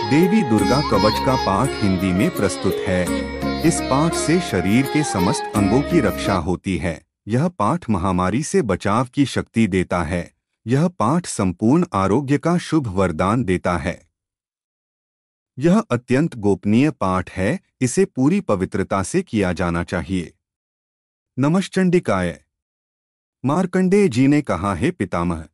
देवी दुर्गा कवच का पाठ हिंदी में प्रस्तुत है। इस पाठ से शरीर के समस्त अंगों की रक्षा होती है। यह पाठ महामारी से बचाव की शक्ति देता है। यह पाठ संपूर्ण आरोग्य का शुभ वरदान देता है। यह अत्यंत गोपनीय पाठ है, इसे पूरी पवित्रता से किया जाना चाहिए। नमश्चंडिकाय। मार्कंडेय जी ने कहा है, पितामह,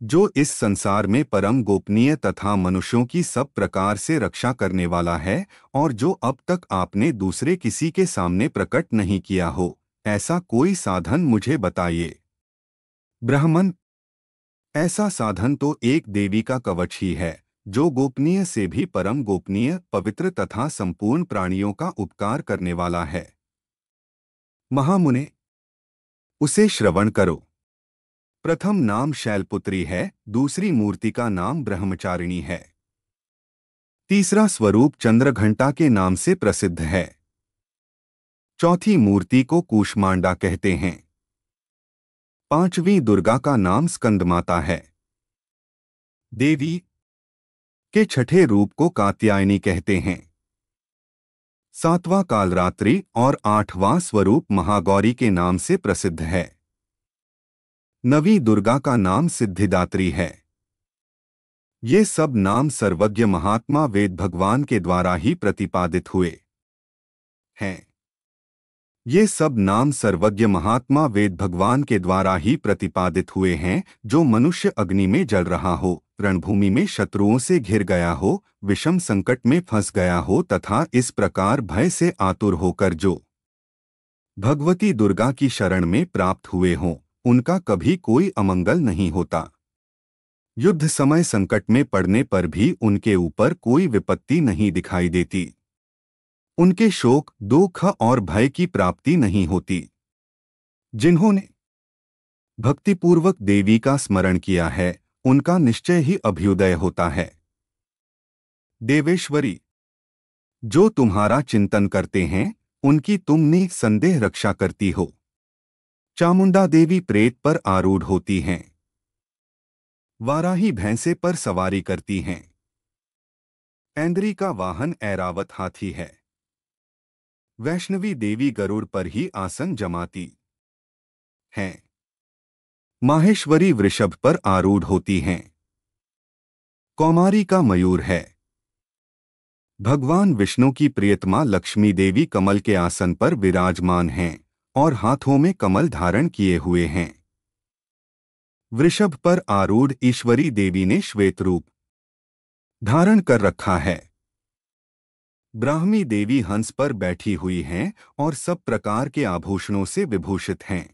जो इस संसार में परम गोपनीय तथा मनुष्यों की सब प्रकार से रक्षा करने वाला है और जो अब तक आपने दूसरे किसी के सामने प्रकट नहीं किया हो, ऐसा कोई साधन मुझे बताइए। ब्राह्मण, ऐसा साधन तो एक देवी का कवच ही है, जो गोपनीय से भी परम गोपनीय, पवित्र तथा संपूर्ण प्राणियों का उपकार करने वाला है। महामुने, उसे श्रवण करो। प्रथम नाम शैलपुत्री है, दूसरी मूर्ति का नाम ब्रह्मचारिणी है, तीसरा स्वरूप चंद्रघंटा के नाम से प्रसिद्ध है, चौथी मूर्ति को कूष्मांडा कहते हैं, पांचवी दुर्गा का नाम स्कंदमाता है, देवी के छठे रूप को कात्यायनी कहते हैं, सातवां कालरात्रि और आठवां स्वरूप महागौरी के नाम से प्रसिद्ध है, नवी दुर्गा का नाम सिद्धिदात्री है। ये सब नाम सर्वज्ञ महात्मा वेद भगवान के द्वारा ही प्रतिपादित हुए हैं। ये सब नाम सर्वज्ञ महात्मा वेद भगवान के द्वारा ही प्रतिपादित हुए हैं। जो मनुष्य अग्नि में जल रहा हो, रणभूमि में शत्रुओं से घिर गया हो, विषम संकट में फंस गया हो तथा इस प्रकार भय से आतुर होकर जो भगवती दुर्गा की शरण में प्राप्त हुए हों, उनका कभी कोई अमंगल नहीं होता। युद्ध समय संकट में पड़ने पर भी उनके ऊपर कोई विपत्ति नहीं दिखाई देती। उनके शोक, दुख और भय की प्राप्ति नहीं होती। जिन्होंने भक्तिपूर्वक देवी का स्मरण किया है, उनका निश्चय ही अभ्युदय होता है। देवेश्वरी, जो तुम्हारा चिंतन करते हैं, उनकी तुम निसंदेह रक्षा करती हो। चामुंडा देवी प्रेत पर आरूढ़ होती हैं, वाराही भैंसे पर सवारी करती हैं, ऐन्द्री का वाहन ऐरावत हाथी है, वैष्णवी देवी गरुड़ पर ही आसन जमाती हैं, माहेश्वरी वृषभ पर आरूढ़ होती हैं, कौमारी का मयूर है, भगवान विष्णु की प्रियतमा लक्ष्मी देवी कमल के आसन पर विराजमान हैं और हाथों में कमल धारण किए हुए हैं। वृषभ पर आरूढ़ ईश्वरी देवी ने श्वेत रूप धारण कर रखा है। ब्राह्मी देवी हंस पर बैठी हुई हैं और सब प्रकार के आभूषणों से विभूषित हैं।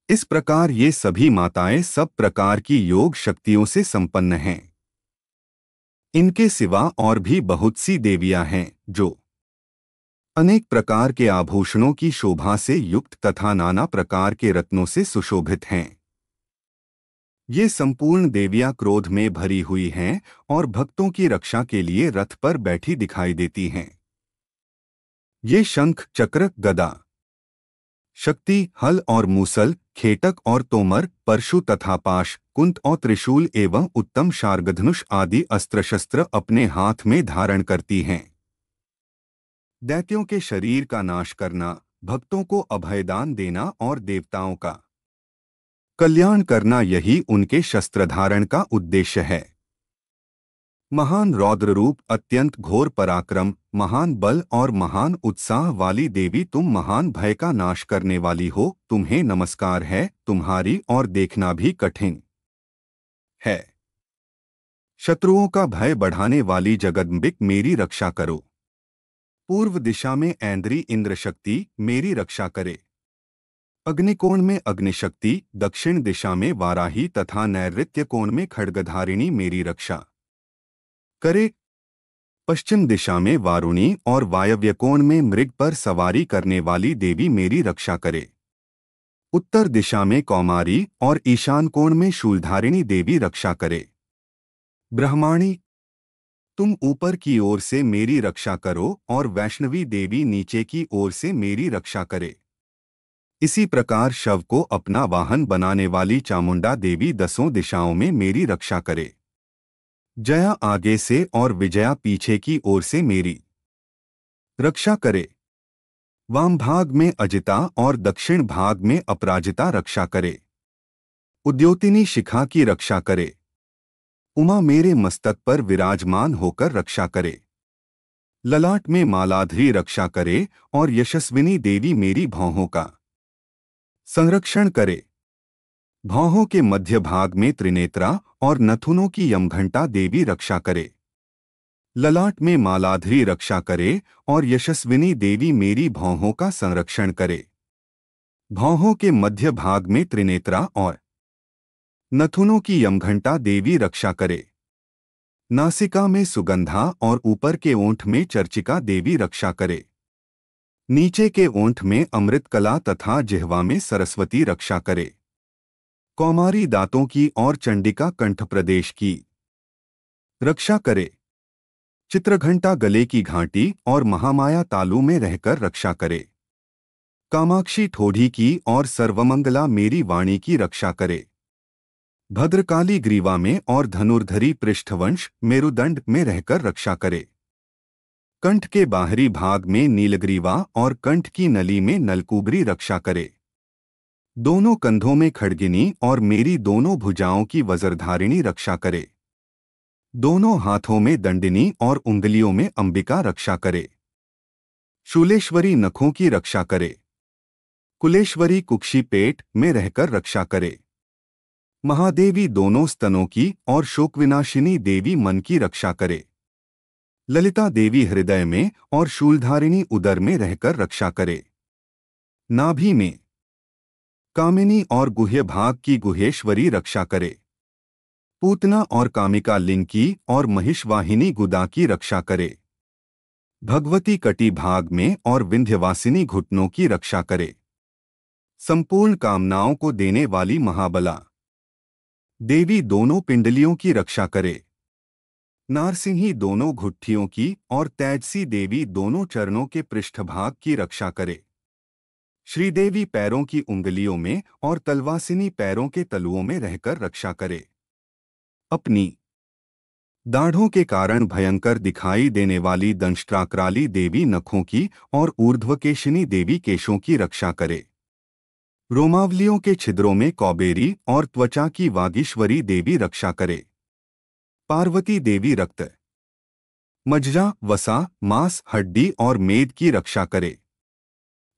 इस प्रकार ये सभी माताएं सब प्रकार की योग शक्तियों से संपन्न हैं। इनके सिवा और भी बहुत सी देवियां हैं, जो अनेक प्रकार के आभूषणों की शोभा से युक्त तथा नाना प्रकार के रत्नों से सुशोभित हैं। ये संपूर्ण देवियां क्रोध में भरी हुई हैं और भक्तों की रक्षा के लिए रथ पर बैठी दिखाई देती हैं। ये शंख, चक्र, गदा, शक्ति, हल और मूसल, खेटक और तोमर, परशु तथा पाश, कुंत और त्रिशूल एवं उत्तम शार्गधनुष आदि अस्त्र शस्त्र अपने हाथ में धारण करती हैं। दैत्यों के शरीर का नाश करना, भक्तों को अभयदान देना और देवताओं का कल्याण करना, यही उनके शस्त्र धारण का उद्देश्य है। महान रौद्र रूप, अत्यंत घोर पराक्रम, महान बल और महान उत्साह वाली देवी, तुम महान भय का नाश करने वाली हो। तुम्हें नमस्कार है, तुम्हारी और देखना भी कठिन है। शत्रुओं का भय बढ़ाने वाली जगदम्बिक, मेरी रक्षा करो। पूर्व दिशा में ऐन्द्री इंद्र शक्ति, मेरी रक्षा करे। अग्निकोण में अग्निशक्ति, दक्षिण दिशा में वाराही तथा नैऋत्य कोण में खड्गधारिणी मेरी रक्षा करे। पश्चिम दिशा में वारुणी और वायव्य कोण में मृग पर सवारी करने वाली देवी मेरी रक्षा करे। उत्तर दिशा में कौमारी और ईशान कोण में शूलधारिणी देवी रक्षा करे। ब्रह्माणी, तुम ऊपर की ओर से मेरी रक्षा करो और वैष्णवी देवी नीचे की ओर से मेरी रक्षा करे। इसी प्रकार शव को अपना वाहन बनाने वाली चामुंडा देवी दसों दिशाओं में मेरी रक्षा करे। जया आगे से और विजया पीछे की ओर से मेरी रक्षा करे। वाम भाग में अजिता और दक्षिण भाग में अपराजिता रक्षा करे। उद्योतिनी शिखा की रक्षा करे। उमा मेरे मस्तक पर विराजमान होकर रक्षा करे। ललाट में मालाधरी रक्षा करे और यशस्विनी देवी मेरी भौहों का संरक्षण करे। भौहों के मध्य भाग में त्रिनेत्रा और नथुनों की यमघंटा देवी रक्षा करे। ललाट में मालाधरी रक्षा करे और यशस्विनी देवी मेरी भौहों का संरक्षण करे। भौहों के मध्य भाग में त्रिनेत्रा और नथुनों की यमघंटा देवी रक्षा करे। नासिका में सुगंधा और ऊपर के ओंठ में चर्चिका देवी रक्षा करे। नीचे के ओंठ में अमृतकला तथा जिह्वा में सरस्वती रक्षा करे। कौमारी दांतों की और चंडिका कंठ प्रदेश की रक्षा करे। चित्रघंटा गले की घाटी और महामाया तालू में रहकर रक्षा करे। कामाक्षी ठोड़ी की और सर्वमंगला मेरी वाणी की रक्षा करे। भद्रकाली ग्रीवा में और धनुर्धरी पृष्ठवंश मेरुदंड में रहकर रक्षा करे। कंठ के बाहरी भाग में नीलग्रीवा और कंठ की नली में नलकूबरी रक्षा करे। दोनों कंधों में खड्गिनी और मेरी दोनों भुजाओं की वज्रधारिणी रक्षा करे। दोनों हाथों में दंडिनी और उंगलियों में अंबिका रक्षा करे। शूलेश्वरी नखों की रक्षा करे। कुलेश्वरी कुक्षी पेट में रहकर रक्षा करे। महादेवी दोनों स्तनों की और शोकविनाशिनी देवी मन की रक्षा करे। ललिता देवी हृदय में और शूलधारिणी उदर में रहकर रक्षा करे। नाभि में कामिनी और गुह्य भाग की गुहेश्वरी रक्षा करे। पूतना और कामिका लिंग की और महिषवाहिनी गुदा की रक्षा करे। भगवती कटी भाग में और विंध्यवासिनी घुटनों की रक्षा करे। संपूर्ण कामनाओं को देने वाली महाबला देवी दोनों पिंडलियों की रक्षा करे। नारसिंही दोनों घुट्ठियों की और तैजसी देवी दोनों चरणों के पृष्ठभाग की रक्षा करे। श्रीदेवी पैरों की उंगलियों में और तलवासिनी पैरों के तलुओं में रहकर रक्षा करे। अपनी दाढ़ों के कारण भयंकर दिखाई देने वाली दंष्ट्राकराली देवी नखों की और ऊर्ध्वकेशिनी देवी केशों की रक्षा करे। रोमावलियों के छिद्रों में कौबेरी और त्वचा की वागीश्वरी देवी रक्षा करे। पार्वती देवी रक्त, मज्जा, वसा, मांस, हड्डी और मेद की रक्षा करे।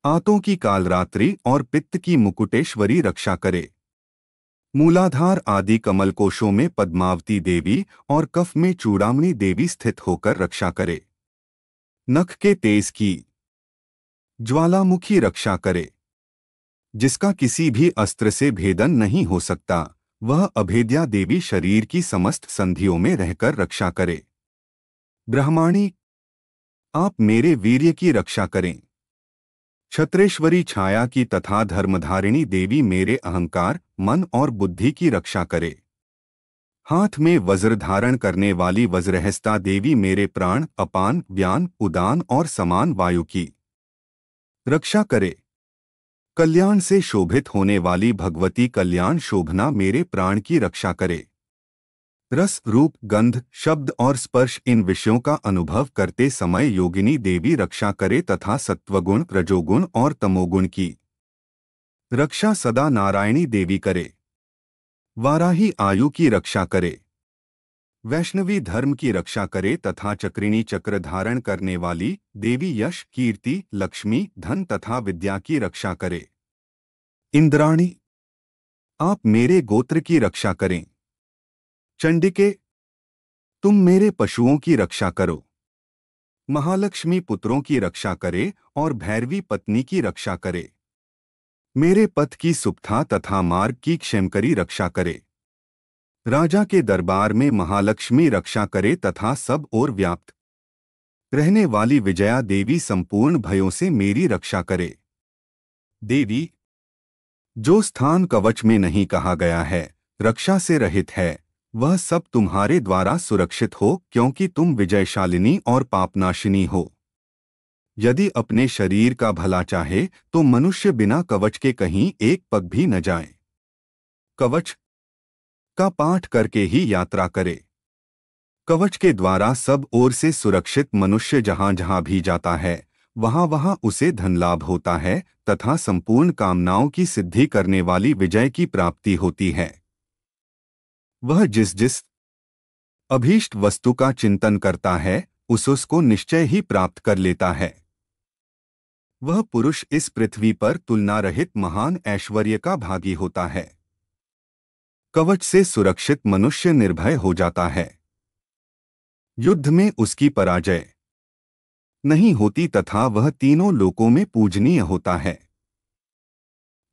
आंतों की कालरात्रि और पित्त की मुकुटेश्वरी रक्षा करे। मूलाधार आदि कमल कोशों में पद्मावती देवी और कफ में चूड़ामणि देवी स्थित होकर रक्षा करे। नख के तेज की ज्वालामुखी रक्षा करे। जिसका किसी भी अस्त्र से भेदन नहीं हो सकता, वह अभेद्या देवी शरीर की समस्त संधियों में रहकर रक्षा करे। ब्रह्माणी, आप मेरे वीर्य की रक्षा करें। छत्रेश्वरी छाया की तथा धर्मधारिणी देवी मेरे अहंकार, मन और बुद्धि की रक्षा करे। हाथ में वज्र धारण करने वाली वज्रहस्ता देवी मेरे प्राण, अपान, व्यान, उदान और समान वायु की रक्षा करे। कल्याण से शोभित होने वाली भगवती कल्याण शोभना मेरे प्राण की रक्षा करे। रस, रूप, गंध, शब्द और स्पर्श इन विषयों का अनुभव करते समय योगिनी देवी रक्षा करे तथा सत्वगुण, रजोगुण और तमोगुण की रक्षा सदा नारायणी देवी करे। वाराही आयु की रक्षा करे। वैष्णवी धर्म की रक्षा करे तथा चक्रिणी चक्र धारण करने वाली देवी यश, कीर्ति, लक्ष्मी, धन तथा विद्या की रक्षा करे। इंद्राणी, आप मेरे गोत्र की रक्षा करें। चंडिके, तुम मेरे पशुओं की रक्षा करो। महालक्ष्मी पुत्रों की रक्षा करे और भैरवी पत्नी की रक्षा करे। मेरे पथ की सुप्था तथा मार्ग की क्षेमकरी रक्षा करे। राजा के दरबार में महालक्ष्मी रक्षा करे तथा सब ओर व्याप्त रहने वाली विजया देवी संपूर्ण भयों से मेरी रक्षा करे। देवी, जो स्थान कवच में नहीं कहा गया है, रक्षा से रहित है, वह सब तुम्हारे द्वारा सुरक्षित हो, क्योंकि तुम विजयशालिनी और पापनाशिनी हो। यदि अपने शरीर का भला चाहे तो मनुष्य बिना कवच के कहीं एक पग भी न जाए। कवच का पाठ करके ही यात्रा करे। कवच के द्वारा सब ओर से सुरक्षित मनुष्य जहां जहां भी जाता है वहां वहां उसे धन लाभ होता है तथा संपूर्ण कामनाओं की सिद्धि करने वाली विजय की प्राप्ति होती है। वह जिस जिस अभीष्ट वस्तु का चिंतन करता है उसको निश्चय ही प्राप्त कर लेता है। वह पुरुष इस पृथ्वी पर तुलना रहित महान ऐश्वर्य का भागी होता है। कवच से सुरक्षित मनुष्य निर्भय हो जाता है। युद्ध में उसकी पराजय नहीं होती तथा वह तीनों लोकों में पूजनीय होता है।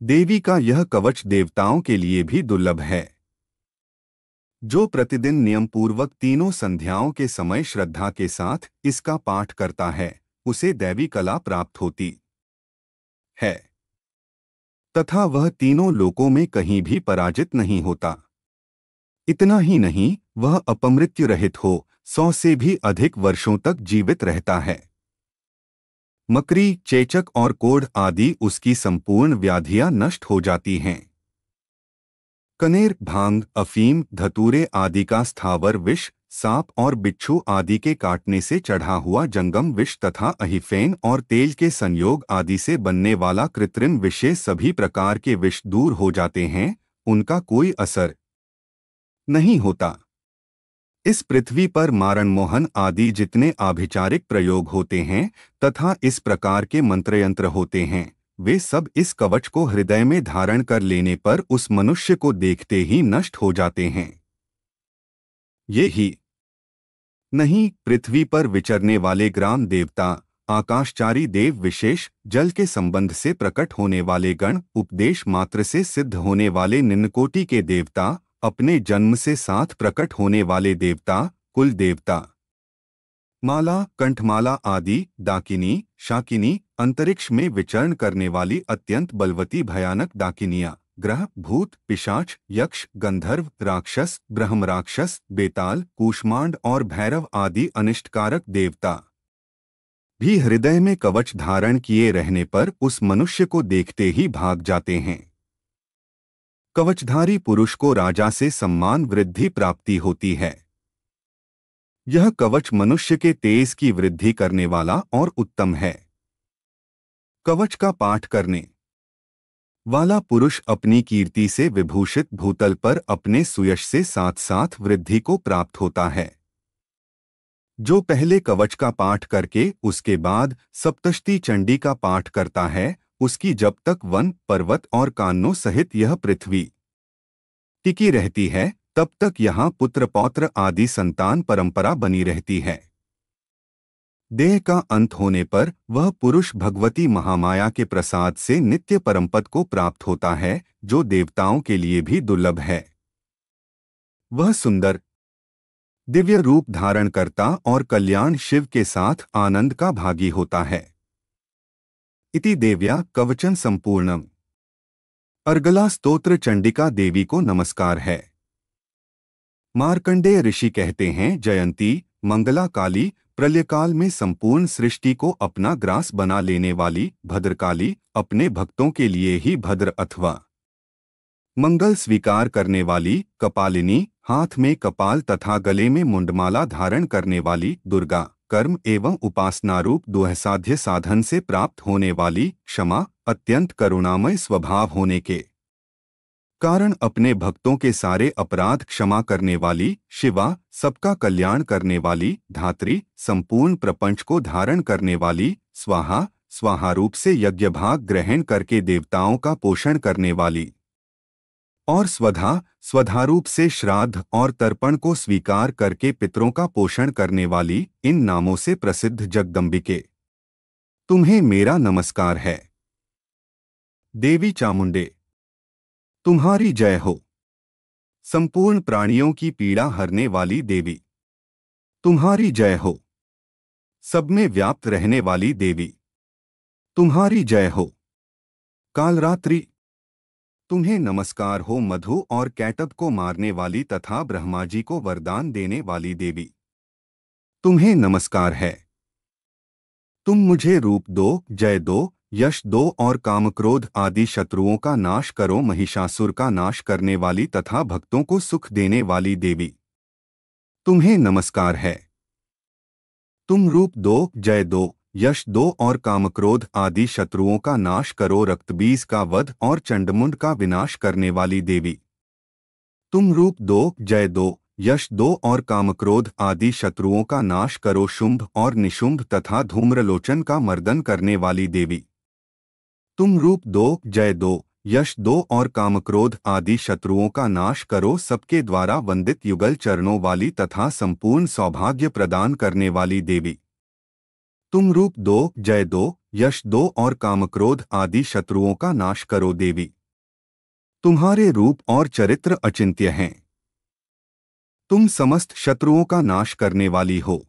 देवी का यह कवच देवताओं के लिए भी दुर्लभ है। जो प्रतिदिन नियमपूर्वक तीनों संध्याओं के समय श्रद्धा के साथ इसका पाठ करता है उसे दैवी कला प्राप्त होती है तथा वह तीनों लोकों में कहीं भी पराजित नहीं होता। इतना ही नहीं, वह अपमृत्यु रहित हो 100 से भी अधिक वर्षों तक जीवित रहता है। मकरी, चेचक और कोढ़ आदि उसकी संपूर्ण व्याधियां नष्ट हो जाती हैं। कनेर, भांग, अफीम, धतूरे आदि का स्थावर विष, सांप और बिच्छू आदि के काटने से चढ़ा हुआ जंगम विष तथा अहिफेन और तेल के संयोग आदि से बनने वाला कृत्रिम विषय सभी प्रकार के विष दूर हो जाते हैं, उनका कोई असर नहीं होता। इस पृथ्वी पर मारण मोहन आदि जितने आभिचारिक प्रयोग होते हैं तथा इस प्रकार के मंत्रयंत्र होते हैं वे सब इस कवच को हृदय में धारण कर लेने पर उस मनुष्य को देखते ही नष्ट हो जाते हैं। ये ही नहीं, पृथ्वी पर विचरने वाले ग्राम देवता, आकाशचारी देव विशेष, जल के संबंध से प्रकट होने वाले गण, उपदेश मात्र से सिद्ध होने वाले निम्नकोटि के देवता, अपने जन्म से साथ प्रकट होने वाले देवता, कुल देवता, माला, कंठमाला आदि, डाकिनी, शाकिनी, अंतरिक्ष में विचरण करने वाली अत्यंत बलवती भयानक डाकिनियां, ग्रह, भूत, पिशाच, यक्ष, गंधर्व, राक्षस, ब्रह्मराक्षस, बेताल, कूष्मांड और भैरव आदि अनिष्टकारक देवता भी हृदय में कवच धारण किए रहने पर उस मनुष्य को देखते ही भाग जाते हैं। कवचधारी पुरुष को राजा से सम्मान वृद्धि प्राप्ति होती है। यह कवच मनुष्य के तेज की वृद्धि करने वाला और उत्तम है। कवच का पाठ करने वाला पुरुष अपनी कीर्ति से विभूषित भूतल पर अपने सुयश से साथ साथ वृद्धि को प्राप्त होता है। जो पहले कवच का पाठ करके उसके बाद सप्तशती चंडी का पाठ करता है उसकी जब तक वन, पर्वत और कान्नों सहित यह पृथ्वी टिकी रहती है तब तक यहाँ पुत्र पौत्र आदि संतान परंपरा बनी रहती है। देह का अंत होने पर वह पुरुष भगवती महामाया के प्रसाद से नित्य परमपद को प्राप्त होता है जो देवताओं के लिए भी दुर्लभ है। वह सुंदर दिव्य रूप धारण करता और कल्याण शिव के साथ आनंद का भागी होता है। इति देव्या कवचन संपूर्णम। अर्गला स्तोत्र चंडिका देवी को नमस्कार है। मार्कंडेय ऋषि कहते हैं, जयंती, मंगला काली, प्रलयकाल में संपूर्ण सृष्टि को अपना ग्रास बना लेने वाली भद्रकाली, अपने भक्तों के लिए ही भद्र अथवा मंगल स्वीकार करने वाली कपालिनी, हाथ में कपाल तथा गले में मुंडमाला धारण करने वाली दुर्गा, कर्म एवं उपासनारूप दुःसाध्य साधन से प्राप्त होने वाली क्षमा, अत्यंत करुणामय स्वभाव होने के कारण अपने भक्तों के सारे अपराध क्षमा करने वाली शिवा, सबका कल्याण करने वाली धात्री, संपूर्ण प्रपंच को धारण करने वाली स्वाहा, स्वाहारूप से यज्ञ भाग ग्रहण करके देवताओं का पोषण करने वाली और स्वधा, स्वधारूप से श्राद्ध और तर्पण को स्वीकार करके पितरों का पोषण करने वाली, इन नामों से प्रसिद्ध जगदम्बिके, तुम्हें मेरा नमस्कार है। देवी चामुंडे, तुम्हारी जय हो। संपूर्ण प्राणियों की पीड़ा हरने वाली देवी, तुम्हारी जय हो। सब में व्याप्त रहने वाली देवी, तुम्हारी जय हो। कालरात्रि, तुम्हें नमस्कार हो। मधु और कैटब को मारने वाली तथा ब्रह्मा जी को वरदान देने वाली देवी, तुम्हें नमस्कार है। तुम मुझे रूप दो, जय दो, यश दो और कामक्रोध आदि शत्रुओं का नाश करो। महिषासुर का नाश करने वाली तथा भक्तों को सुख देने वाली देवी, तुम्हें नमस्कार है। तुम रूप दो, जय दो, यश दो और कामक्रोध आदि शत्रुओं का नाश करो, रक्तबीज का वध और चंडमुंड का विनाश करने वाली देवी। तुम रूप दो, जय दो, यश दो और कामक्रोध आदि शत्रुओं का नाश करो, शुंभ और निशुंभ तथा धूम्रलोचन का मर्दन करने वाली देवी। तुम रूप दो, जय दो, यश दो और कामक्रोध आदि शत्रुओं का नाश करो, सबके द्वारा वंदित युगल चरणों वाली तथा संपूर्ण सौभाग्य प्रदान करने वाली देवी। तुम रूप दो, जय दो, यश दो और कामक्रोध आदि शत्रुओं का नाश करो देवी। तुम्हारे रूप और चरित्र अचिंत्य हैं। तुम समस्त शत्रुओं का नाश करने वाली हो।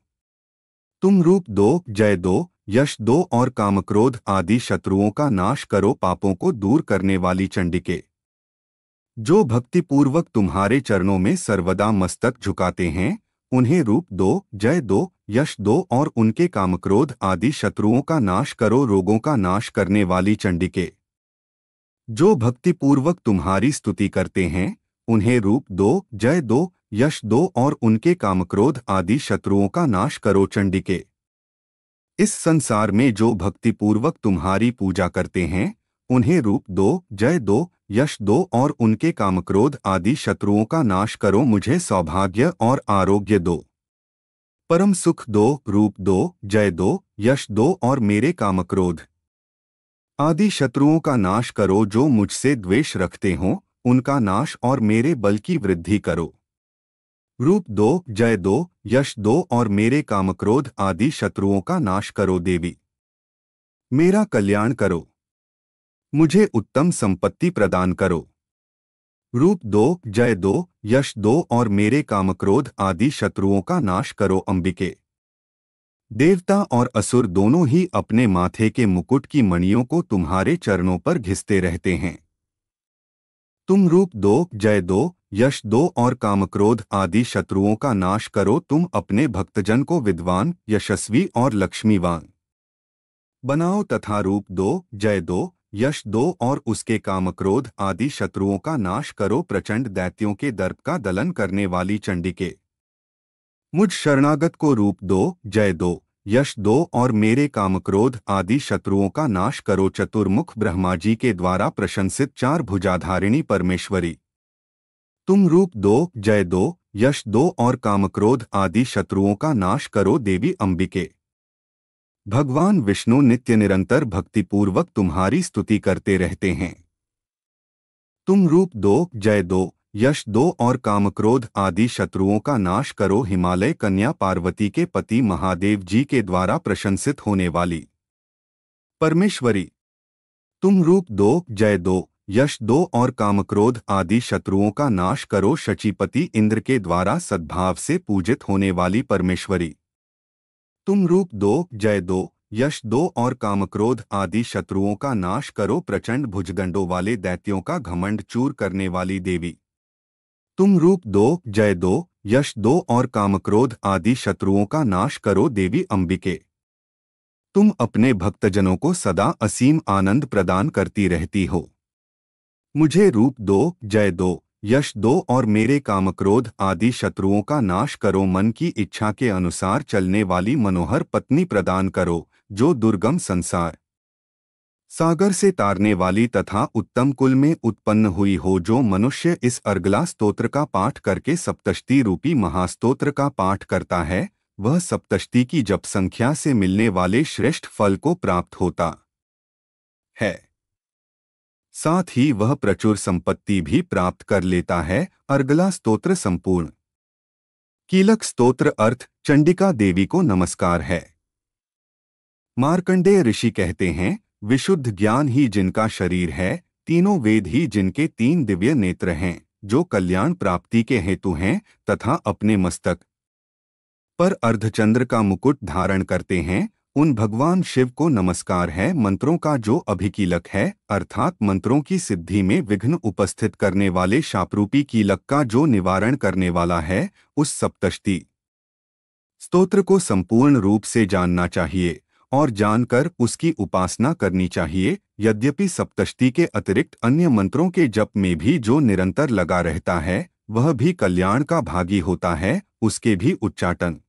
तुम रूप दो, जय दो, यश दो और कामक्रोध आदि शत्रुओं का नाश करो, पापों को दूर करने वाली चंडिके। जो भक्तिपूर्वक तुम्हारे चरणों में सर्वदा मस्तक झुकाते हैं, उन्हें रूप दो, जय दो, यश दो और उनके कामक्रोध आदि शत्रुओं का नाश करो, रोगों का नाश करने वाली चंडिके। जो भक्तिपूर्वक तुम्हारी स्तुति करते हैं, उन्हें रूप दो, जय दो, यश दो और उनके कामक्रोध आदि शत्रुओं का नाश करो चंडिके। इस संसार में जो भक्तिपूर्वक तुम्हारी पूजा करते हैं, उन्हें रूप दो, जय दो, यश दो और उनके कामक्रोध आदि शत्रुओं का नाश करो, मुझे सौभाग्य और आरोग्य दो। परम सुख दो, रूप दो, जय दो, यश दो और मेरे कामक्रोध आदि शत्रुओं का नाश करो, जो मुझसे द्वेष रखते हों, उनका नाश और मेरे बल की वृद्धि करो। रूप दो, जय दो, यश दो और मेरे कामक्रोध आदि शत्रुओं का नाश करो देवी। मेरा कल्याण करो, मुझे उत्तम संपत्ति प्रदान करो। रूप दो, जय दो, यश दो और मेरे कामक्रोध आदि शत्रुओं का नाश करो अंबिके। देवता और असुर दोनों ही अपने माथे के मुकुट की मणियों को तुम्हारे चरणों पर घिसते रहते हैं। तुम रूप दो, जय दो, यश दो और कामक्रोध आदि शत्रुओं का नाश करो, तुम अपने भक्तजन को विद्वान, यशस्वी और लक्ष्मीवान बनाओ तथा रूप दो, जय दो, यश दो और उसके कामक्रोध आदि शत्रुओं का नाश करो, प्रचंड दैत्यों के दर्प का दलन करने वाली चंडिके। मुझ शरणागत को रूप दो, जय दो, यश दो और मेरे कामक्रोध आदि शत्रुओं का नाश करो, चतुर्मुख ब्रह्मा जी के द्वारा प्रशंसित चार भुजाधारिणी परमेश्वरी। तुम रूप दो, जय दो, यश दो और कामक्रोध आदि शत्रुओं का नाश करो देवी अंबिके। भगवान विष्णु नित्य निरंतर भक्तिपूर्वक तुम्हारी स्तुति करते रहते हैं। तुम रूप दो, जय दो, यश दो और कामक्रोध आदि शत्रुओं का नाश करो, हिमालय कन्या पार्वती के पति महादेव जी के द्वारा प्रशंसित होने वाली परमेश्वरी। तुम रूप दो, जय दो, यश दो और कामक्रोध आदि शत्रुओं का नाश करो, शचीपति इंद्र के द्वारा सद्भाव से पूजित होने वाली परमेश्वरी। तुम रूप दो, जय दो, यश दो और कामक्रोध आदि शत्रुओं का नाश करो, प्रचंड भुजदंडों वाले दैत्यों का घमंड चूर करने वाली देवी। तुम रूप दो, जय दो, यश दो और कामक्रोध आदि शत्रुओं का नाश करो देवी अंबिके। तुम अपने भक्तजनों को सदा असीम आनंद प्रदान करती रहती हो। मुझे रूप दो, जय दो, यश दो और मेरे कामक्रोध आदि शत्रुओं का नाश करो, मन की इच्छा के अनुसार चलने वाली मनोहर पत्नी प्रदान करो, जो दुर्गम संसार सागर से तारने वाली तथा उत्तम कुल में उत्पन्न हुई हो। जो मनुष्य इस अर्गला स्तोत्र का पाठ करके सप्तशती रूपी महास्तोत्र का पाठ करता है, वह सप्तशती की जप संख्या से मिलने वाले श्रेष्ठ फल को प्राप्त होता है। साथ ही वह प्रचुर संपत्ति भी प्राप्त कर लेता है। अर्गला स्तोत्र संपूर्ण कीलक स्तोत्र अर्थ चंडिका देवी को नमस्कार है। मार्कंडेय ऋषि कहते हैं, विशुद्ध ज्ञान ही जिनका शरीर है, तीनों वेद ही जिनके तीन दिव्य नेत्र हैं, जो कल्याण प्राप्ति के हेतु हैं तथा अपने मस्तक पर अर्धचंद्र का मुकुट धारण करते हैं, उन भगवान शिव को नमस्कार है। मंत्रों का जो अभिकीलक है, अर्थात मंत्रों की सिद्धि में विघ्न उपस्थित करने वाले शापरूपी कीलक का जो निवारण करने वाला है, उस सप्तशती स्तोत्र को संपूर्ण रूप से जानना चाहिए और जानकर उसकी उपासना करनी चाहिए। यद्यपि सप्तशती के अतिरिक्त अन्य मंत्रों के जप में भी जो निरंतर लगा रहता है, वह भी कल्याण का भागी होता है, उसके भी उच्चाटन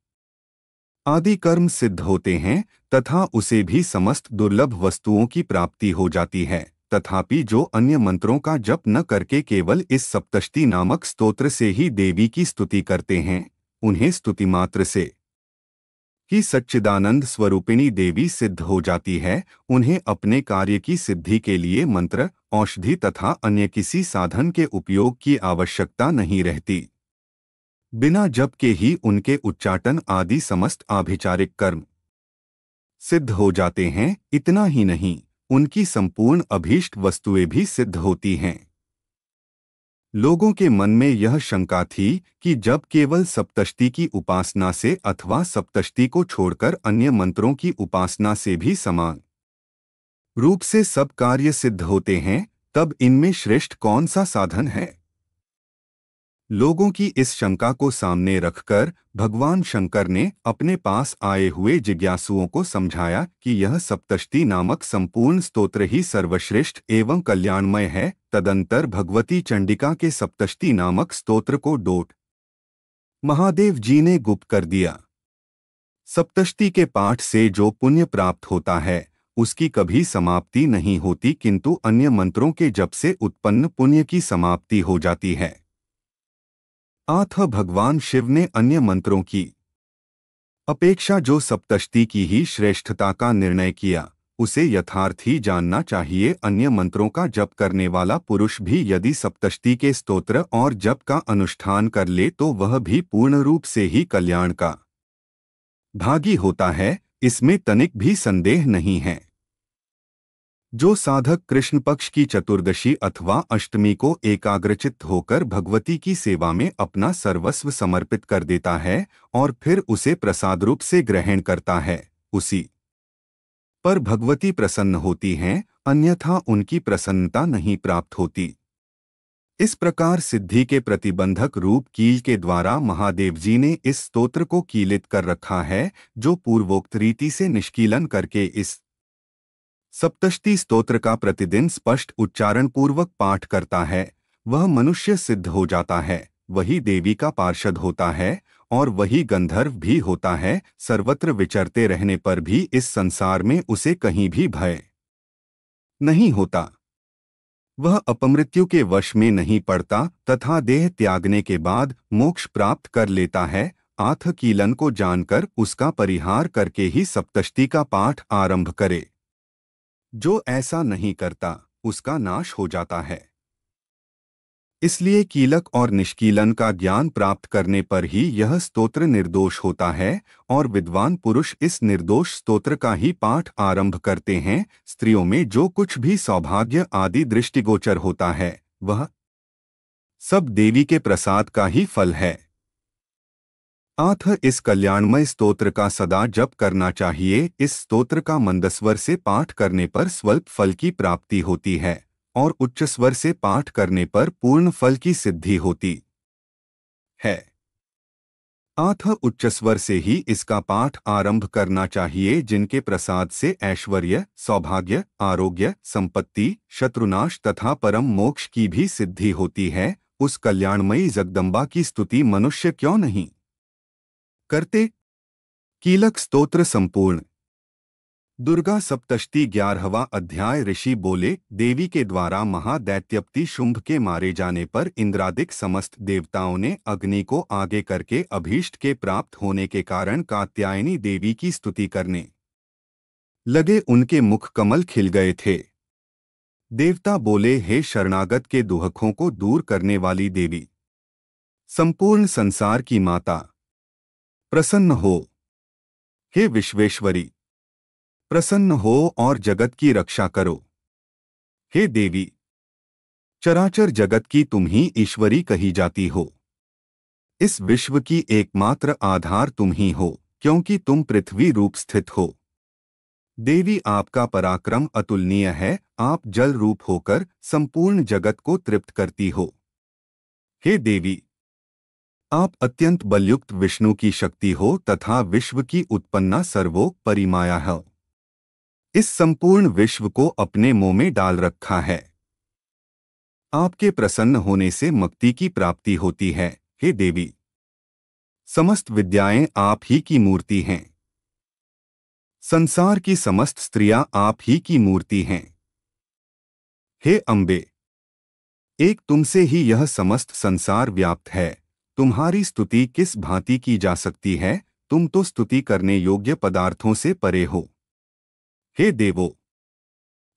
आदि कर्म सिद्ध होते हैं तथा उसे भी समस्त दुर्लभ वस्तुओं की प्राप्ति हो जाती है। तथापि जो अन्य मंत्रों का जप न करके केवल इस सप्तष्टि नामक स्तोत्र से ही देवी की स्तुति करते हैं, उन्हें स्तुति मात्र से ही सच्चिदानंद स्वरूपिणी देवी सिद्ध हो जाती है। उन्हें अपने कार्य की सिद्धि के लिए मंत्र, औषधि तथा अन्य किसी साधन के उपयोग की आवश्यकता नहीं रहती। बिना जप के ही उनके उच्चाटन आदि समस्त आभिचारिक कर्म सिद्ध हो जाते हैं। इतना ही नहीं, उनकी संपूर्ण अभीष्ट वस्तुएं भी सिद्ध होती हैं। लोगों के मन में यह शंका थी कि जब केवल सप्तष्टि की उपासना से अथवा सप्तष्टि को छोड़कर अन्य मंत्रों की उपासना से भी समान रूप से सब कार्य सिद्ध होते हैं, तब इनमें श्रेष्ठ कौन सा साधन है। लोगों की इस शंका को सामने रखकर भगवान शंकर ने अपने पास आए हुए जिज्ञासुओं को समझाया कि यह सप्तष्टि नामक संपूर्ण स्तोत्र ही सर्वश्रेष्ठ एवं कल्याणमय है। तदंतर भगवती चंडिका के सप्तष्टि नामक स्तोत्र को डॉट महादेव जी ने गुप्त कर दिया। सप्तष्टि के पाठ से जो पुण्य प्राप्त होता है उसकी कभी समाप्ति नहीं होती, किंतु अन्य मंत्रों के जप से उत्पन्न पुण्य की समाप्ति हो जाती है। अतः भगवान शिव ने अन्य मंत्रों की अपेक्षा जो सप्तष्टि की ही श्रेष्ठता का निर्णय किया, उसे यथार्थ ही जानना चाहिए। अन्य मंत्रों का जप करने वाला पुरुष भी यदि सप्तष्टि के स्तोत्र और जप का अनुष्ठान कर ले तो वह भी पूर्ण रूप से ही कल्याण का भागी होता है, इसमें तनिक भी संदेह नहीं है। जो साधक कृष्ण पक्ष की चतुर्दशी अथवा अष्टमी को एकाग्रचित्त होकर भगवती की सेवा में अपना सर्वस्व समर्पित कर देता है और फिर उसे प्रसाद रूप से ग्रहण करता है, उसी पर भगवती प्रसन्न होती हैं, अन्यथा उनकी प्रसन्नता नहीं प्राप्त होती। इस प्रकार सिद्धि के प्रतिबंधक रूप कील के द्वारा महादेव जी ने इस स्तोत्र को कीलित कर रखा है। जो पूर्वोक्त रीति से निष्कीलन करके इस सप्तष्टि स्तोत्र का प्रतिदिन स्पष्ट उच्चारण पूर्वक पाठ करता है, वह मनुष्य सिद्ध हो जाता है, वही देवी का पार्षद होता है और वही गंधर्व भी होता है। सर्वत्र विचरते रहने पर भी इस संसार में उसे कहीं भी भय नहीं होता। वह अपमृत्यु के वश में नहीं पड़ता तथा देह त्यागने के बाद मोक्ष प्राप्त कर लेता है। आथ कीलन को जानकर उसका परिहार करके ही सप्तष्टि का पाठ आरंभ करे। जो ऐसा नहीं करता उसका नाश हो जाता है। इसलिए कीलक और निष्कीलन का ज्ञान प्राप्त करने पर ही यह स्तोत्र निर्दोष होता है और विद्वान पुरुष इस निर्दोष स्तोत्र का ही पाठ आरंभ करते हैं। स्त्रियों में जो कुछ भी सौभाग्य आदि दृष्टिगोचर होता है वह सब देवी के प्रसाद का ही फल है। अतः इस कल्याणमय स्तोत्र का सदा जप करना चाहिए। इस स्तोत्र का मंदस्वर से पाठ करने पर स्वल्प फल की प्राप्ति होती है और उच्च स्वर से पाठ करने पर पूर्ण फल की सिद्धि होती है। अतः उच्च स्वर से ही इसका पाठ आरंभ करना चाहिए। जिनके प्रसाद से ऐश्वर्य, सौभाग्य, आरोग्य, संपत्ति, शत्रुनाश तथा परम मोक्ष की भी सिद्धि होती है, उस कल्याणमयी जगदम्बा की स्तुति मनुष्य क्यों नहीं करते। कीलक स्तोत्र संपूर्ण। दुर्गा सप्तष्टि 11वां अध्याय। ऋषि बोले, देवी के द्वारा महादैत्यपति शुंभ के मारे जाने पर इंद्रादिक समस्त देवताओं ने अग्नि को आगे करके अभीष्ट के प्राप्त होने के कारण कात्यायनी देवी की स्तुति करने लगे। उनके मुख कमल खिल गए थे। देवता बोले, हे शरणागत के दुहखों को दूर करने वाली देवी, संपूर्ण संसार की माता, प्रसन्न हो। हे विश्वेश्वरी, प्रसन्न हो और जगत की रक्षा करो। हे देवी, चराचर जगत की तुम ही ईश्वरी कही जाती हो। इस विश्व की एकमात्र आधार तुम ही हो, क्योंकि तुम पृथ्वी रूप स्थित हो। देवी, आपका पराक्रम अतुलनीय है। आप जल रूप होकर संपूर्ण जगत को तृप्त करती हो। हे देवी, आप अत्यंत बलयुक्त विष्णु की शक्ति हो तथा विश्व की उत्पन्ना सर्वोपरि माया है। इस संपूर्ण विश्व को अपने मोह में डाल रखा है। आपके प्रसन्न होने से मुक्ति की प्राप्ति होती है, हे देवी। समस्त विद्याएं आप ही की मूर्ति हैं। संसार की समस्त स्त्रियां आप ही की मूर्ति हैं, हे अम्बे। एक तुमसे ही यह समस्त संसार व्याप्त है। तुम्हारी स्तुति किस भांति की जा सकती है? तुम तो स्तुति करने योग्य पदार्थों से परे हो, हे देवो।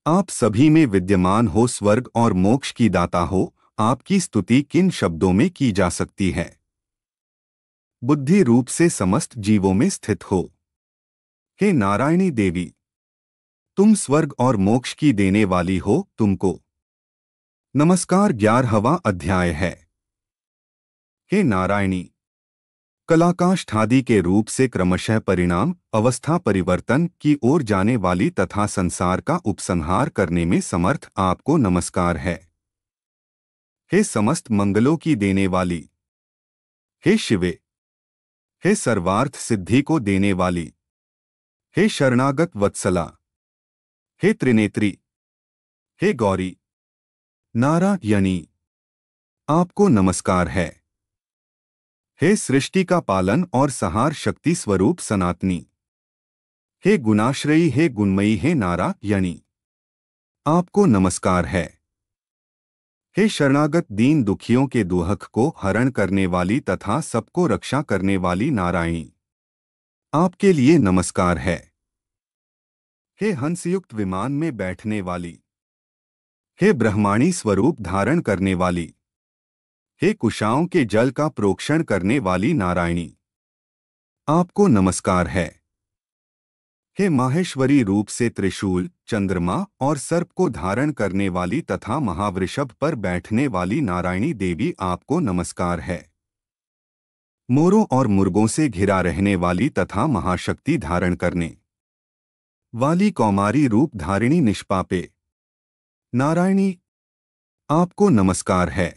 आप सभी में विद्यमान हो, स्वर्ग और मोक्ष की दाता हो। आपकी स्तुति किन शब्दों में की जा सकती है? बुद्धि रूप से समस्त जीवों में स्थित हो, हे नारायणी देवी। तुम स्वर्ग और मोक्ष की देने वाली हो, तुमको नमस्कार। 11वां अध्याय है, हे नारायणी। कलाकाष्ठादि के रूप से क्रमशः परिणाम अवस्था परिवर्तन की ओर जाने वाली तथा संसार का उपसंहार करने में समर्थ आपको नमस्कार है, हे समस्त मंगलों की देने वाली, हे शिवे। हे सर्वार्थ सिद्धि को देने वाली, हे शरणागत वत्सला, हे त्रिनेत्री, हे गौरी नारायणी। आपको नमस्कार है, हे सृष्टि का पालन और संहार शक्ति स्वरूप सनातनी, हे गुणाश्रयी, हे गुणमयी, हे नारायणी। आपको नमस्कार है, हे शरणागत दीन दुखियों के दुहक को हरण करने वाली तथा सबको रक्षा करने वाली नारायणी। आपके लिए नमस्कार है, हे हंसयुक्त विमान में बैठने वाली, हे ब्रह्माणी स्वरूप धारण करने वाली, हे कुशाओं के जल का प्रोक्षण करने वाली नारायणी। आपको नमस्कार है, हे माहेश्वरी रूप से त्रिशूल, चंद्रमा और सर्प को धारण करने वाली तथा महावृषभ पर बैठने वाली नारायणी देवी। आपको नमस्कार है, मोरों और मुर्गों से घिरा रहने वाली तथा महाशक्ति धारण करने वाली कौमारी रूप धारिणी निष्पापे नारायणी। आपको नमस्कार है,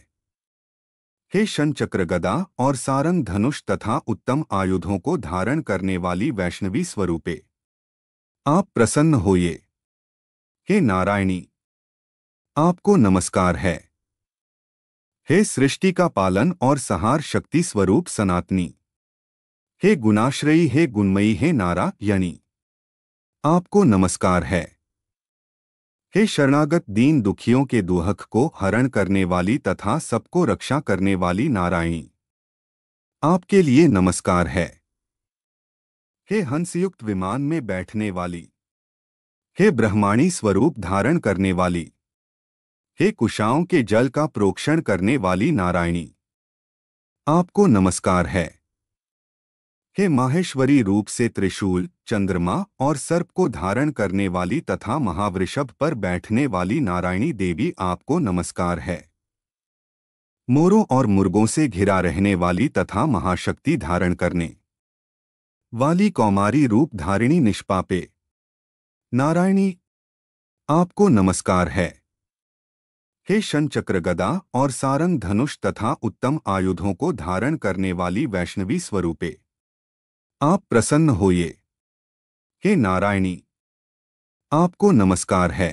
हे शंचक्र गदा और सारंग धनुष तथा उत्तम आयुधों को धारण करने वाली वैष्णवी स्वरूपे। आप प्रसन्न होइए, हे नारायणी। आपको नमस्कार है, हे सृष्टि का पालन और संहार शक्ति स्वरूप सनातनी, हे गुणाश्रयी, हे गुणमयी, हे नारायणी। आपको नमस्कार है, हे शरणागत दीन दुखियों के दुहक को हरण करने वाली तथा सबको रक्षा करने वाली नारायणी। आपके लिए नमस्कार है, हे हंसयुक्त विमान में बैठने वाली, हे ब्रह्माणी स्वरूप धारण करने वाली, हे कुशाओं के जल का प्रोक्षण करने वाली नारायणी। आपको नमस्कार है, हे माहेश्वरी रूप से त्रिशूल, चंद्रमा और सर्प को धारण करने वाली तथा महावृषभ पर बैठने वाली नारायणी देवी। आपको नमस्कार है, मोरों और मुर्गों से घिरा रहने वाली तथा महाशक्ति धारण करने वाली कौमारी रूप धारिणी निष्पापे नारायणी। आपको नमस्कार है, हे शंचक्र गदा और सारंग धनुष तथा उत्तम आयुधों को धारण करने वाली वैष्णवी स्वरूपे। आप प्रसन्न होइए, हे नारायणी। आपको नमस्कार है,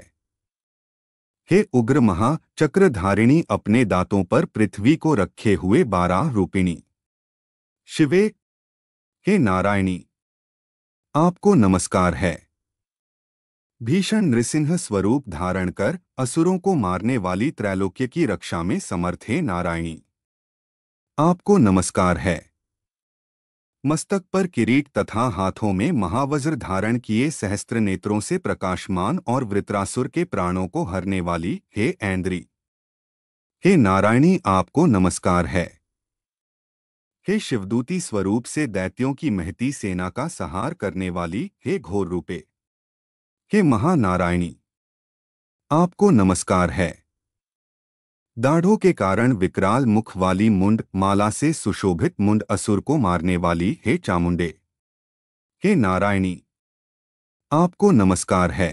हे उग्र महा चक्रधारिणी, अपने दांतों पर पृथ्वी को रखे हुए 12 रूपिणी शिवे। हे नारायणी। आपको नमस्कार है, भीषण नृसिंह स्वरूप धारण कर असुरों को मारने वाली त्रैलोक्य की रक्षा में समर्थ हे नारायणी। आपको नमस्कार है, मस्तक पर किरीट तथा हाथों में महावज्र धारण किए सहस्त्र नेत्रों से प्रकाशमान और वृत्रासुर के प्राणों को हरने वाली हे ऐन्द्री। हे नारायणी। आपको नमस्कार है, हे शिवदूती स्वरूप से दैत्यों की महती सेना का संहार करने वाली हे घोर रूपे। हे महानारायणी। आपको नमस्कार है, दाढ़ों के कारण विकराल मुख वाली मुंड माला से सुशोभित मुंड असुर को मारने वाली हे चामुंडे। हे नारायणी। आपको नमस्कार है,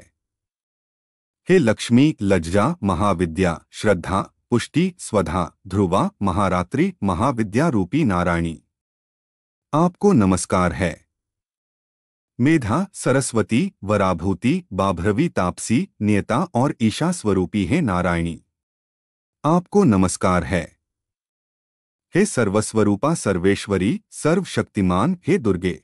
हे लक्ष्मी, लज्जा, महाविद्या, श्रद्धा, पुष्टि, स्वधा, ध्रुवा, महारात्रि, महाविद्या रूपी नारायणी। आपको नमस्कार है, मेधा, सरस्वती, वराभूति, बाभ्रवी, तापसी, नियता और ईशा स्वरूपी है नारायणी। आपको नमस्कार है। हे सर्वस्वरूपा सर्वेश्वरी सर्वशक्तिमान हे दुर्गे,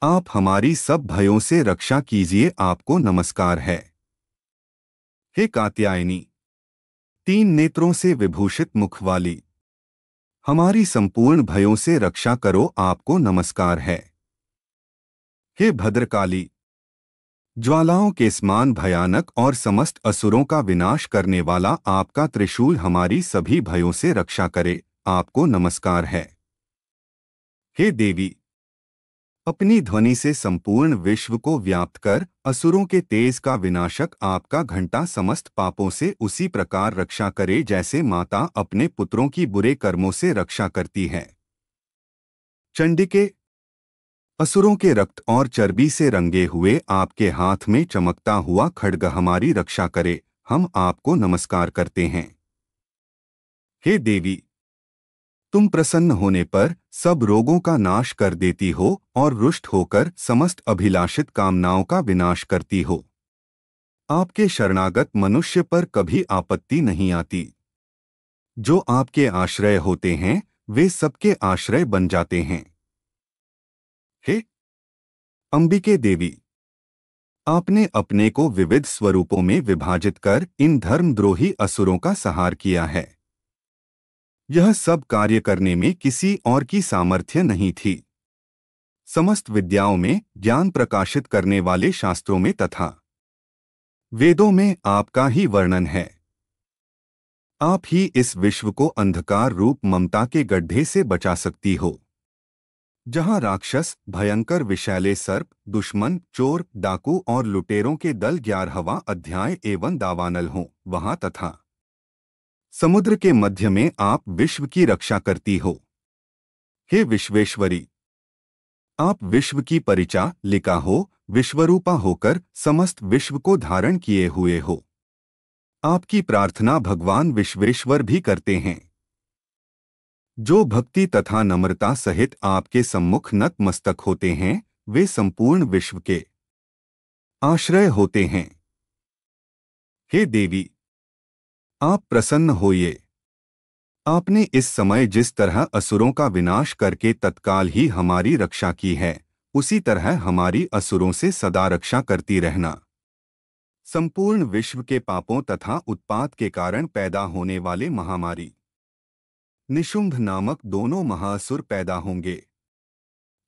आप हमारी सब भयों से रक्षा कीजिए, आपको नमस्कार है। हे कात्यायनी, तीन नेत्रों से विभूषित मुख वाली, हमारी संपूर्ण भयों से रक्षा करो, आपको नमस्कार है। हे भद्रकाली, ज्वालाओं के समान भयानक और समस्त असुरों का विनाश करने वाला आपका त्रिशूल हमारी सभी भयों से रक्षा करे, आपको नमस्कार है। हे देवी, अपनी ध्वनि से संपूर्ण विश्व को व्याप्त कर असुरों के तेज का विनाशक आपका घंटा समस्त पापों से उसी प्रकार रक्षा करे जैसे माता अपने पुत्रों की बुरे कर्मों से रक्षा करती है। चंडिके, असुरों के रक्त और चर्बी से रंगे हुए आपके हाथ में चमकता हुआ खड्ग हमारी रक्षा करे, हम आपको नमस्कार करते हैं। हे देवी, तुम प्रसन्न होने पर सब रोगों का नाश कर देती हो और रुष्ट होकर समस्त अभिलाषित कामनाओं का विनाश करती हो। आपके शरणागत मनुष्य पर कभी आपत्ति नहीं आती। जो आपके आश्रय होते हैं वे सबके आश्रय बन जाते हैं। हे अंबिके देवी, आपने अपने को विविध स्वरूपों में विभाजित कर इन धर्मद्रोही असुरों का संहार किया है। यह सब कार्य करने में किसी और की सामर्थ्य नहीं थी। समस्त विद्याओं में ज्ञान प्रकाशित करने वाले शास्त्रों में तथा वेदों में आपका ही वर्णन है। आप ही इस विश्व को अंधकार रूप ममता के गड्ढे से बचा सकती हो। जहां राक्षस, भयंकर विषैले सर्प, दुश्मन, चोर, डाकू और लुटेरों के दल 11वां अध्याय एवं दावानल हों, वहां तथा समुद्र के मध्य में आप विश्व की रक्षा करती हो। हे विश्वेश्वरी, आप विश्व की परिचा लिका हो, विश्वरूपा होकर समस्त विश्व को धारण किए हुए हो। आपकी प्रार्थना भगवान विश्वेश्वर भी करते हैं। जो भक्ति तथा नम्रता सहित आपके सम्मुख नतमस्तक होते हैं वे संपूर्ण विश्व के आश्रय होते हैं। हे देवी, आप प्रसन्न होइए। आपने इस समय जिस तरह असुरों का विनाश करके तत्काल ही हमारी रक्षा की है, उसी तरह हमारी असुरों से सदा रक्षा करती रहना। संपूर्ण विश्व के पापों तथा उत्पात के कारण पैदा होने वाले महामारी निशुंभ नामक दोनों महाअसुर पैदा होंगे।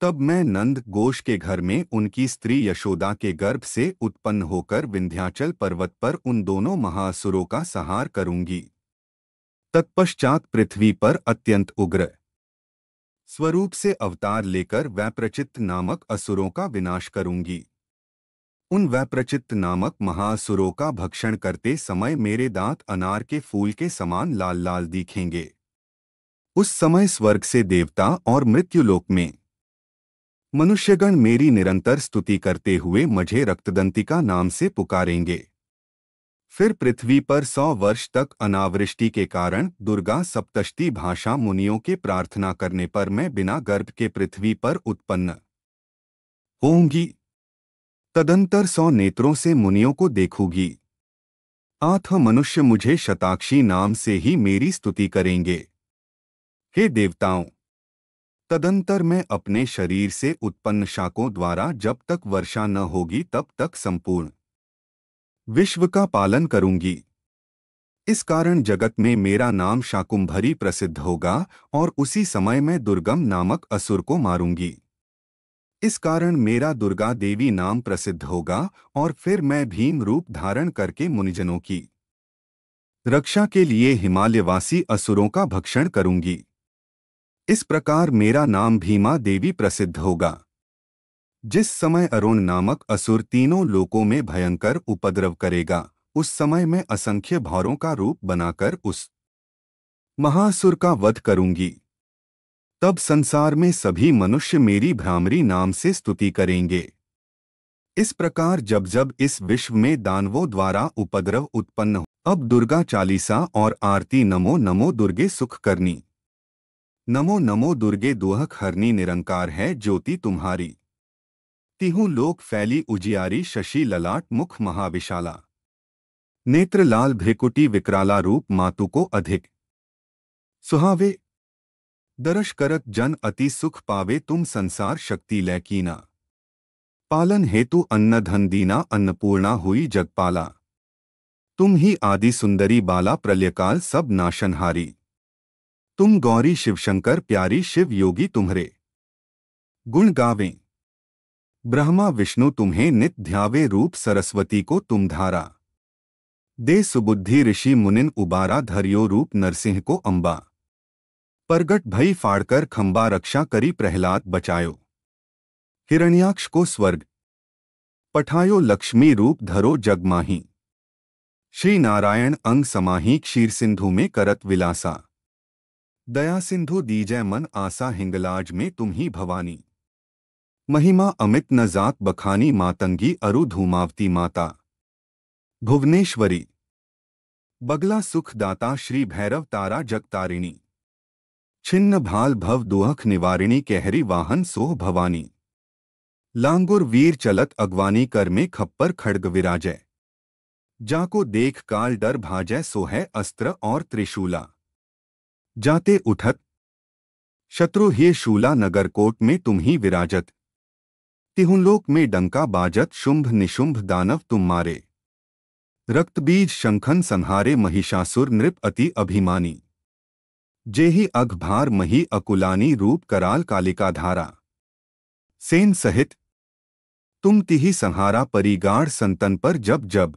तब मैं नंद घोष के घर में उनकी स्त्री यशोदा के गर्भ से उत्पन्न होकर विंध्याचल पर्वत पर उन दोनों महाअसुरों का संहार करूंगी। तत्पश्चात पृथ्वी पर अत्यंत उग्र स्वरूप से अवतार लेकर वैप्रचित्त नामक असुरों का विनाश करूंगी। उन वैप्रचित्त नामक महाअसुरों का भक्षण करते समय मेरे दांत अनार के फूल के समान लाल लाल दिखेंगे। उस समय स्वर्ग से देवता और मृत्युलोक में मनुष्यगण मेरी निरंतर स्तुति करते हुए मुझे रक्तदंतिका नाम से पुकारेंगे। फिर पृथ्वी पर 100 वर्ष तक अनावृष्टि के कारण दुर्गा सप्तष्टि भाषा मुनियों के प्रार्थना करने पर मैं बिना गर्भ के पृथ्वी पर उत्पन्न होंगी। तदंतर 100 नेत्रों से मुनियों को देखूंगी। आठ मनुष्य मुझे शताक्षी नाम से ही मेरी स्तुति करेंगे। हे देवताओं, तदंतर मैं अपने शरीर से उत्पन्न शाकों द्वारा जब तक वर्षा न होगी तब तक संपूर्ण विश्व का पालन करूंगी। इस कारण जगत में मेरा नाम शाकुंभरी प्रसिद्ध होगा और उसी समय मैं दुर्गम नामक असुर को मारूंगी। इस कारण मेरा दुर्गा देवी नाम प्रसिद्ध होगा और फिर मैं भीम रूप धारण करके मुनिजनों की रक्षा के लिए हिमालयवासी असुरों का भक्षण करूंगी। इस प्रकार मेरा नाम भीमा देवी प्रसिद्ध होगा। जिस समय अरुण नामक असुर तीनों लोकों में भयंकर उपद्रव करेगा, उस समय मैं असंख्य भौरों का रूप बनाकर उस महासुर का वध करूंगी। तब संसार में सभी मनुष्य मेरी भ्रामरी नाम से स्तुति करेंगे। इस प्रकार जब जब इस विश्व में दानवों द्वारा उपद्रव उत्पन्न हो, अब दुर्गा चालीसा और आरती नमो नमो दुर्गे सुख करनी। नमो नमो दुर्गे दुहक हरनी निरंकार है ज्योति तुम्हारी। तिहु लोक फैली उजियारी शशि ललाट मुख महाविशाला। नेत्र लाल भ्रिकुटी विकराला रूप मातु को अधिक सुहावे। दर्श करत जन अति सुख पावे तुम संसार शक्ति लैकीना। पालन हेतु अन्न धन दीना अन्नपूर्णा हुई जगपाला। तुम ही आदि सुंदरी बाला प्रलयकाल सब नाशनहारी। तुम गौरी शिवशंकर प्यारी शिव योगी तुम्हरे गुण गावें। ब्रह्मा विष्णु तुम्हें नित ध्यावे रूप सरस्वती को तुम धारा। दे सुबुद्धि ऋषि मुनिन उबारा धरियो रूप नरसिंह को अंबा। परगट भई फाड़कर खंबा रक्षा करी प्रहलाद बचायो। हिरण्याक्ष को स्वर्ग पठायो लक्ष्मी रूप धरो जगमाही। श्री नारायण अंग समाही क्षीर सिंधु में करत विलासा। दया सिंधु दीजय मन आसा हिंगलाज में तुम ही भवानी। महिमा अमित न जात बखानी मातंगी अरु धूमावती माता। भुवनेश्वरी बगला सुख दाता श्री भैरव तारा जगतारिणी। छिन्न भाल भव दुहख निवारिणी कहरी वाहन सोह भवानी। लांगुर वीर चलत अगवानी कर में खप्पर खड्ग विराजय। जाको देख काल डर भाजय सोहै अस्त्र और त्रिशूला। जाते उठत शत्रु ही शूला नगरकोट में तुम ही विराजत। तिहुलोक में डंका बाजत शुंभ निशुंभ दानव तुम मारे। रक्तबीज शंखन संहारे महिषासुर नृप अति अभिमानी। जेहि अघभार मही अकुलानी रूप कराल कालिका धारा। सेन सहित तुम तिहि संहारा परिगाढ़ संतन पर जब जब।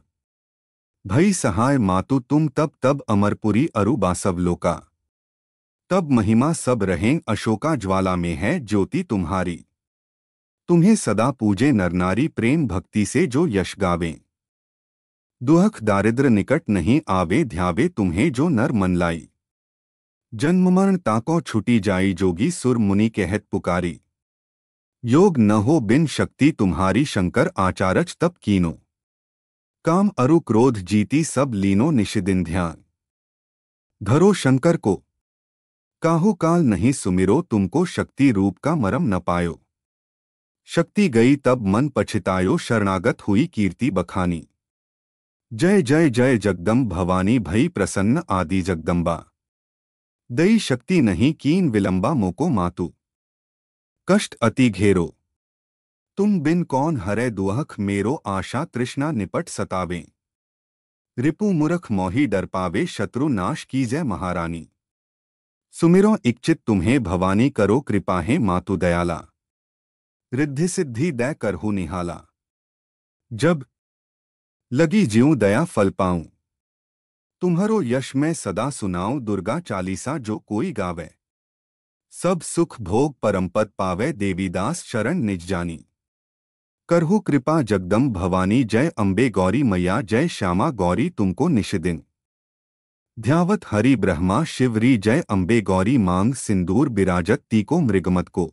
भई सहाय मातु तुम तब तब अमरपुरी अरु बासव लोका। तब महिमा सब रहें अशोका ज्वाला में है ज्योति तुम्हारी। तुम्हें सदा पूजे नरनारी प्रेम भक्ति से जो यश गावें। दुहख दारिद्र निकट नहीं आवे ध्यावे तुम्हें जो नर मन लाई। जन्म मरण ताको छुटी जाई जोगी सुर मुनि कहत पुकारी। योग न हो बिन शक्ति तुम्हारी शंकर आचारच तप कीनो। काम अरु क्रोध जीती सब लीनो निशिदिन ध्यान। धरो शंकर को काहू काल नहीं सुमिरो तुमको शक्ति रूप का मरम न पायो। शक्ति गई तब मन पछितायो शरणागत हुई कीर्ति बखानी। जय जय जय जगदम्ब भवानी भई प्रसन्न आदि जगदम्बा। दई शक्ति नहीं कीन विलंबा मोको मातु। कष्ट अति घेरो तुम बिन कौन हरै दुहख मेरो आशा तृष्णा निपट सतावें। रिपु मूरख मोहि डर पावे शत्रु नाश कीजय महारानी। सुमिरो इच्छित तुम्हें भवानी करो कृपा है मातु दयाला। रिद्धि सिद्धि दै करहु निहाला। जब लगी ज्यों दया फल पाऊं। तुम्हरो यश मैं सदा सुनाऊं दुर्गा चालीसा जो कोई गावे। सब सुख भोग परमपद पावे देवीदास शरण निज जानी। करहु कृपा जगदम्ब भवानी जय अम्बे गौरी मैया जय श्यामा गौरी तुमको निशिदिन। ध्यावत हरि ब्रह्मा शिवरी जय अम्बे गौरी मांग सिंदूर बिराजत तीको मृगमत को।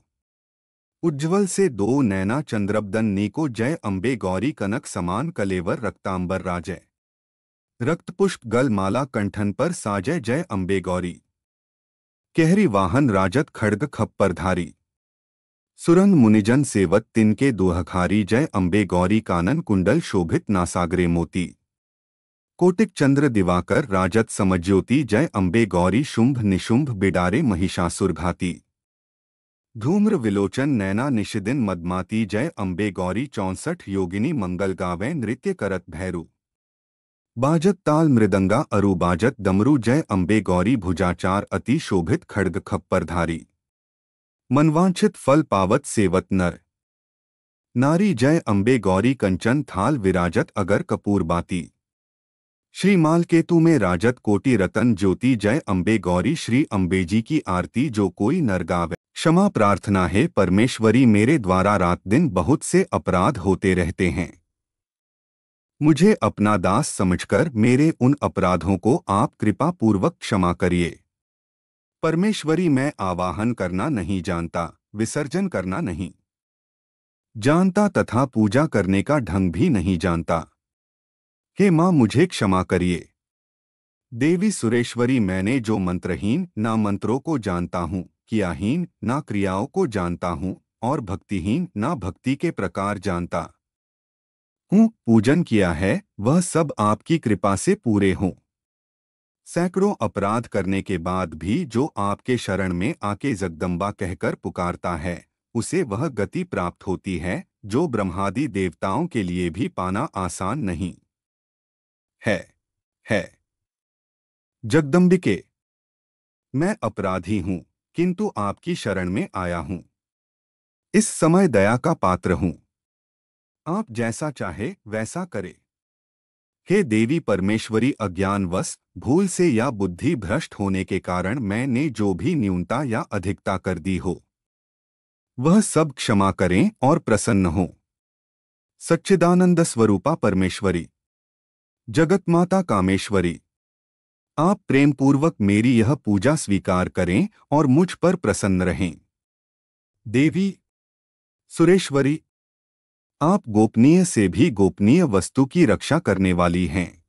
उज्ज्वल से दो नैना चंद्रबदन नीको जय अम्बे गौरी कनक समान कलेवर रक्तांबर राजय। रक्तपुष्प गल माला कंठन पर साजय जय अम्बे गौरी। कहरी वाहन राजत खड्ग खप्परधारी। सुरन मुनिजन सेवत तिनके दुहखारी जय अम्बे गौरी कानन कुंडल शोभित नासागरे मोती। कोटिक चंद्र दिवाकर राजत समज्योति जय अम्बे गौरी शुंभ निशुंभ बिडारे महिषासुर घाती। धूम्र विलोचन नैना निशिदिन मदमाती जय अम्बे गौरी 64 योगिनी मंगल गावें नृत्य करत भैरू। बाजत ताल मृदंगा अरु बाजत डमरू जय अम्बे गौरी भुजाचार अति शोभित खड्ग खप्परधारी। मनवांछित फल पावत सेवत नर नारी जय अम्बे गौरी कंचन थाल विराजत अगर कपूर बाती। श्री मालकेतु में राजत कोटि रतन ज्योति जय अम्बे गौरी श्री अम्बेजी की आरती जो कोई नर गावे। क्षमा प्रार्थना है परमेश्वरी मेरे द्वारा रात दिन बहुत से अपराध होते रहते हैं। मुझे अपना दास समझकर मेरे उन अपराधों को आप कृपा पूर्वक क्षमा करिए। परमेश्वरी मैं आवाहन करना नहीं जानता, विसर्जन करना नहीं जानता तथा पूजा करने का ढंग भी नहीं जानता। हे माँ मुझे क्षमा करिए। देवी सुरेश्वरी मैंने जो मंत्रहीन ना मंत्रों को जानता हूँ, क्रियाहीन ना क्रियाओं को जानता हूँ और भक्तिहीन ना भक्ति के प्रकार जानता। हूँ पूजन किया है, वह सब आपकी कृपा से पूरे हों। सैकड़ों अपराध करने के बाद भी जो आपके शरण में आके जगदम्बा कहकर पुकारता है, उसे वह गति प्राप्त होती है जो ब्रह्मादि देवताओं के लिए भी पाना आसान नहीं है। है जगदम्बिके, मैं अपराधी हूँ, किंतु आपकी शरण में आया हूँ। इस समय दया का पात्र हूँ। आप जैसा चाहे वैसा करे। हे देवी परमेश्वरी, अज्ञानवश भूल से या बुद्धि भ्रष्ट होने के कारण मैंने जो भी न्यूनता या अधिकता कर दी हो, वह सब क्षमा करें और प्रसन्न हो। सच्चिदानंद स्वरूपा परमेश्वरी, जगतमाता कामेश्वरी, आप प्रेमपूर्वक मेरी यह पूजा स्वीकार करें और मुझ पर प्रसन्न रहें। देवी सुरेश्वरी, आप गोपनीय से भी गोपनीय वस्तु की रक्षा करने वाली हैं।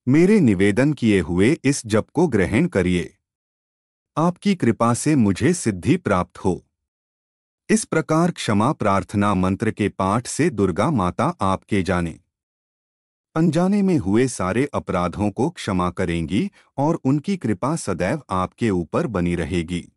मेरे निवेदन किए हुए इस जप को ग्रहण करिए। आपकी कृपा से मुझे सिद्धि प्राप्त हो। इस प्रकार क्षमा प्रार्थना मंत्र के पाठ से दुर्गा माता आपके जाने अनजाने में हुए सारे अपराधों को क्षमा करेंगी और उनकी कृपा सदैव आपके ऊपर बनी रहेगी।